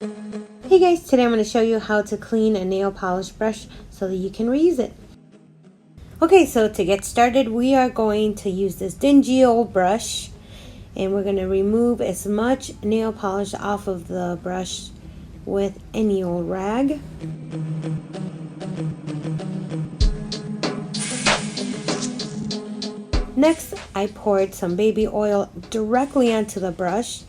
Hey guys, today I'm going to show you how to clean a nail polish brush so that you can reuse it. Okay, so to get started, we are going to use this dingy old brush and we're going to remove as much nail polish off of the brush with any old rag. Next, I poured some baby oil directly onto the brush,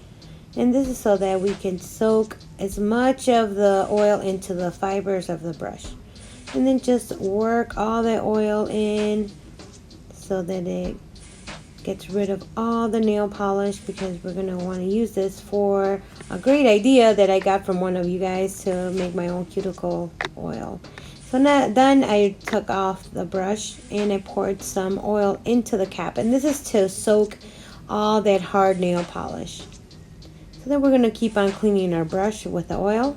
and this is so that we can soak as much of the oil into the fibers of the brush. And then just work all that oil in so that it gets rid of all the nail polish, because we're going to want to use this for a great idea that I got from one of you guys to make my own cuticle oil. So now then I took off the brush and I poured some oil into the cap, and this is to soak all that hard nail polish. So then we're going to keep on cleaning our brush with the oil.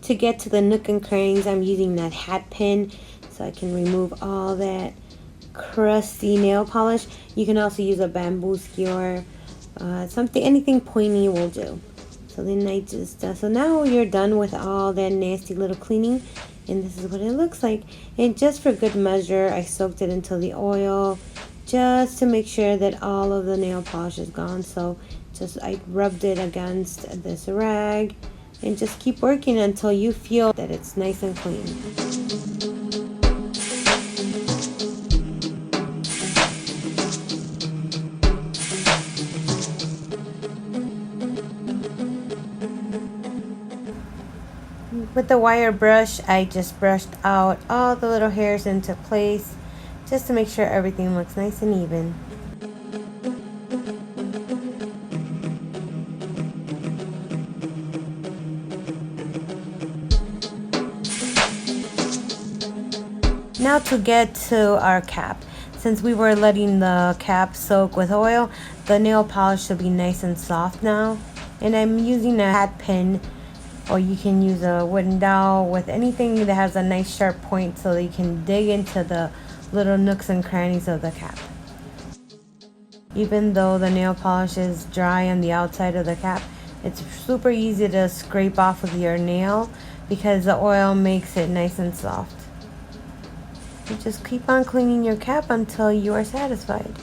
To get to the nook and crannies, I'm using that hat pin so I can remove all that crusty nail polish. You can also use a bamboo skewer, anything pointy will do. So then I just, so now you're done with all that nasty little cleaning, and this is what it looks like. And just for good measure, I soaked it into the oil just to make sure that all of the nail polish is gone. So I rubbed it against this rag and just keep working until you feel that it's nice and clean. With the wire brush, I just brushed out all the little hairs into place just to make sure everything looks nice and even. Now to get to our cap. Since we were letting the cap soak with oil, the nail polish should be nice and soft now. And I'm using a hat pin, or you can use a wooden dowel with anything that has a nice sharp point so that you can dig into the little nooks and crannies of the cap. Even though the nail polish is dry on the outside of the cap, it's super easy to scrape off with your nail because the oil makes it nice and soft. You just keep on cleaning your cap until you are satisfied.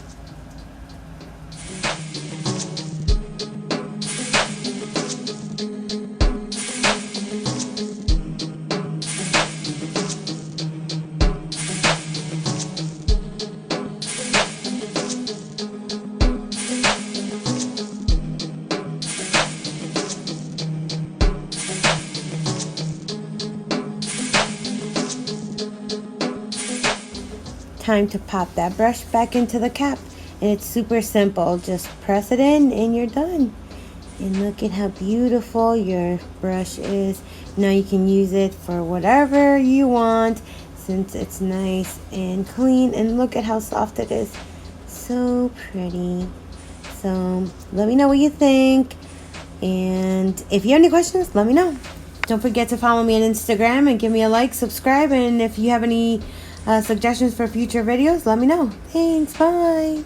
Time to pop that brush back into the cap, and it's super simple. Just press it in and you're done. And look at how beautiful your brush is. Now you can use it for whatever you want since it's nice and clean, and look at how soft it is. So pretty. So let me know what you think, and if you have any questions, let me know. Don't forget to follow me on Instagram and give me a like, subscribe, and if you have any suggestions for future videos, let me know. Thanks, bye.